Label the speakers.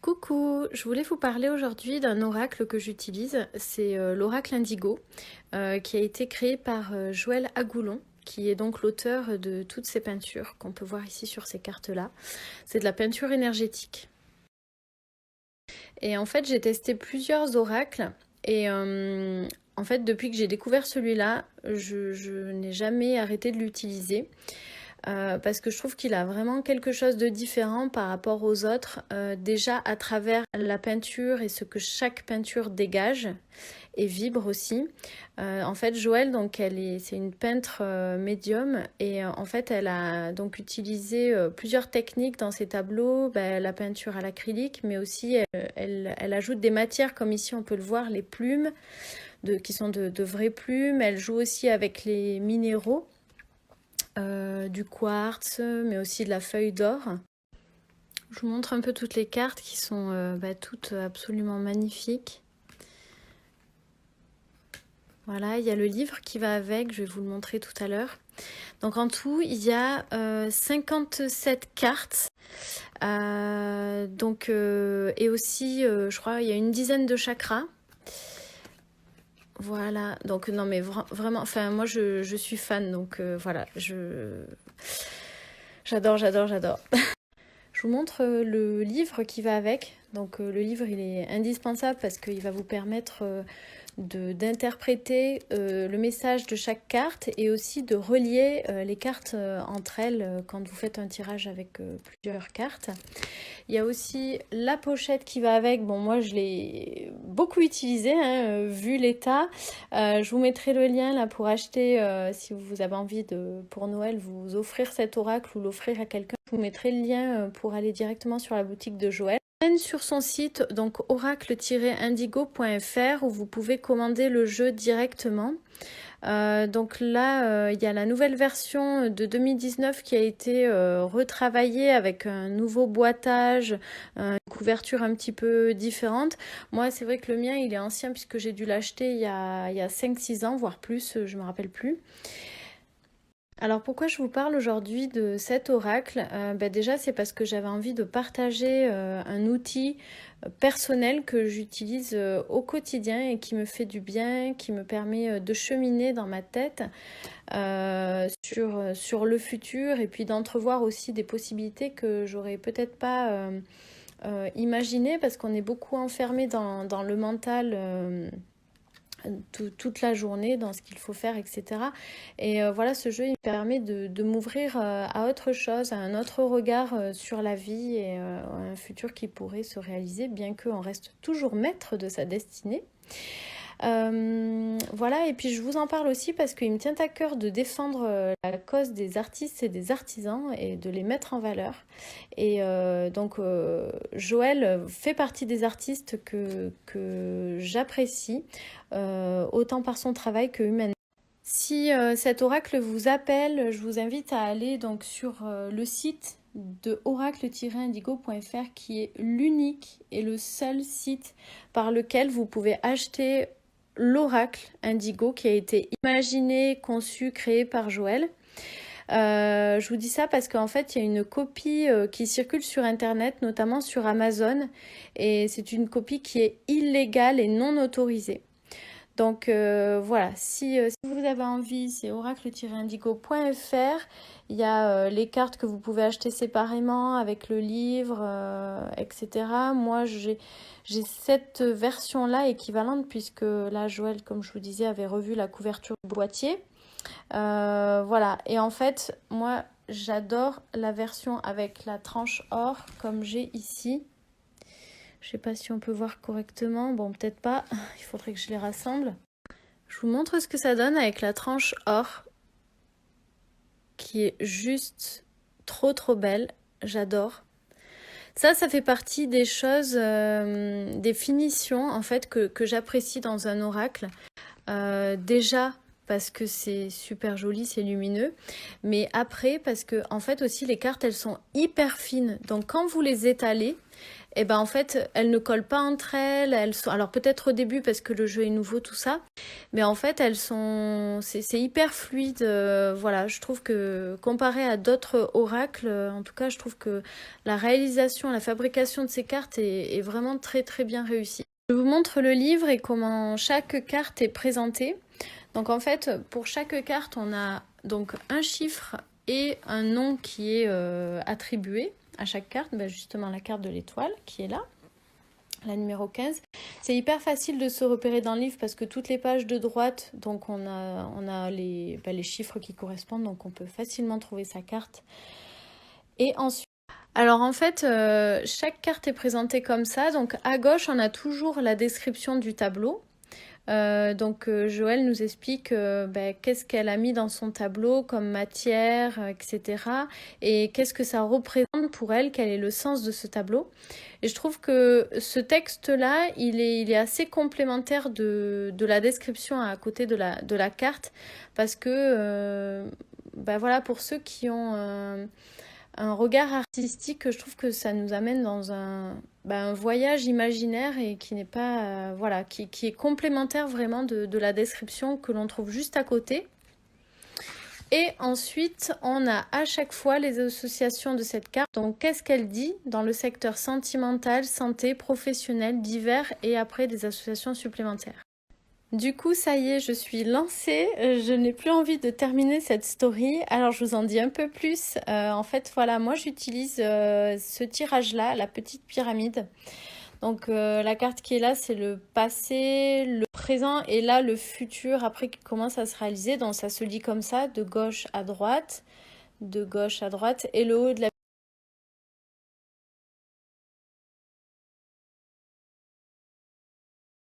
Speaker 1: Coucou, je voulais vous parler aujourd'hui d'un oracle que j'utilise, c'est l'oracle Indigo, qui a été créé par Joël Agoulon, qui est donc l'auteur de toutes ces peintures qu'on peut voir ici sur ces cartes-là. C'est de la peinture énergétique. Et en fait, j'ai testé plusieurs oracles, et en fait, depuis que j'ai découvert celui-là, je n'ai jamais arrêté de l'utiliser. Parce que je trouve qu'il a vraiment quelque chose de différent par rapport aux autres, déjà à travers la peinture et ce que chaque peinture dégage et vibre aussi. En fait, Joëlle, donc c'est une peintre médium et en fait, elle a donc utilisé plusieurs techniques dans ses tableaux, la peinture à l'acrylique, mais aussi elle ajoute des matières comme ici on peut le voir, les plumes, qui sont de vraies plumes. Elle joue aussi avec les minéraux. Du quartz, mais aussi de la feuille d'or. Je vous montre un peu toutes les cartes qui sont toutes absolument magnifiques. Voilà, il y a le livre qui va avec, je vais vous le montrer tout à l'heure. Donc en tout, il y a 57 cartes. Et aussi, je crois, il y a une dizaine de chakras. Voilà, donc non mais vraiment, enfin moi je suis fan, donc voilà, j'adore. Je vous montre le livre qui va avec. Donc le livre il est indispensable parce qu'il va vous permettre d'interpréter le message de chaque carte et aussi de relier les cartes entre elles quand vous faites un tirage avec plusieurs cartes. Il y a aussi la pochette qui va avec. Bon, moi je l'ai beaucoup utilisée vu l'état. Je vous mettrai le lien là pour acheter si vous avez envie de pour Noël vous offrir cet oracle ou l'offrir à quelqu'un. Je vous mettrai le lien pour aller directement sur la boutique de Joël. Sur son site, donc oracle-indigo.fr, où vous pouvez commander le jeu directement. Donc là, il y a la nouvelle version de 2019 qui a été retravaillée avec un nouveau boitage, une couverture un petit peu différente. Moi, c'est vrai que le mien, il est ancien puisque j'ai dû l'acheter il y a 5-6 ans, voire plus, je ne me rappelle plus. Alors pourquoi je vous parle aujourd'hui de cet oracle déjà c'est parce que j'avais envie de partager un outil personnel que j'utilise au quotidien et qui me fait du bien, qui me permet de cheminer dans ma tête sur le futur et puis d'entrevoir aussi des possibilités que j'aurais peut-être pas imaginées parce qu'on est beaucoup enfermé dans le mental. Toute la journée dans ce qu'il faut faire, etc. Et voilà, ce jeu, il permet de m'ouvrir à autre chose, à un autre regard sur la vie et à un futur qui pourrait se réaliser, bien qu'on reste toujours maître de sa destinée. Voilà, et puis je vous en parle aussi parce qu'il me tient à cœur de défendre la cause des artistes et des artisans et de les mettre en valeur. Et Joël fait partie des artistes que j'apprécie, autant par son travail que humainement. Si cet oracle vous appelle, je vous invite à aller donc sur le site de oracle-indigo.fr qui est l'unique et le seul site par lequel vous pouvez acheter l'oracle Indigo qui a été imaginé, conçu, créé par Joël. Je vous dis ça parce qu'en fait, il y a une copie qui circule sur Internet, notamment sur Amazon, et c'est une copie qui est illégale et non autorisée. Donc voilà, si vous avez envie, c'est oracle-indigo.fr. Il y a les cartes que vous pouvez acheter séparément avec le livre, etc. Moi, j'ai cette version-là équivalente puisque là, Joël, comme je vous disais, avait revu la couverture du boîtier. Voilà, et en fait, moi, j'adore la version avec la tranche or comme j'ai ici. Je sais pas si on peut voir correctement. Bon, peut-être pas. Il faudrait que je les rassemble. Je vous montre ce que ça donne avec la tranche or, qui est juste trop belle. J'adore. Ça fait partie des choses, des finitions en fait que j'apprécie dans un oracle. Déjà parce que c'est super joli, c'est lumineux, mais après parce que en fait aussi les cartes elles sont hyper fines. Donc quand vous les étalez, et ben en fait, elles ne collent pas entre elles. Elles sont, alors peut-être au début parce que le jeu est nouveau, tout ça, mais en fait, c'est hyper fluide. Voilà, je trouve que comparé à d'autres oracles, en tout cas, je trouve que la réalisation, la fabrication de ces cartes est vraiment très très bien réussie. Je vous montre le livre et comment chaque carte est présentée. Donc en fait, pour chaque carte, on a donc un chiffre et un nom qui est attribué à chaque carte. Ben justement, la carte de l'étoile qui est là, la numéro 15. C'est hyper facile de se repérer dans le livre parce que toutes les pages de droite, donc on a les chiffres qui correspondent, donc on peut facilement trouver sa carte. Et ensuite, alors en fait, chaque carte est présentée comme ça. Donc à gauche, on a toujours la description du tableau. Joël nous explique qu'est-ce qu'elle a mis dans son tableau comme matière, etc. Et qu'est-ce que ça représente pour elle, quel est le sens de ce tableau. Et je trouve que ce texte-là, il est assez complémentaire de la description à côté de la carte, parce que voilà, pour ceux qui ont un regard artistique, je trouve que ça nous amène dans un voyage imaginaire et qui n'est pas, voilà, qui est complémentaire vraiment de la description que l'on trouve juste à côté. Et ensuite, on a à chaque fois les associations de cette carte. Donc, qu'est-ce qu'elle dit dans le secteur sentimental, santé, professionnel, divers et après des associations supplémentaires. Du coup, ça y est, je suis lancée. Je n'ai plus envie de terminer cette story. Alors, je vous en dis un peu plus. En fait, voilà, moi, j'utilise ce tirage-là, la petite pyramide. Donc, la carte qui est là, c'est le passé, le présent et là, le futur après qui commence à se réaliser. Donc, ça se lit comme ça, de gauche à droite, et le haut de la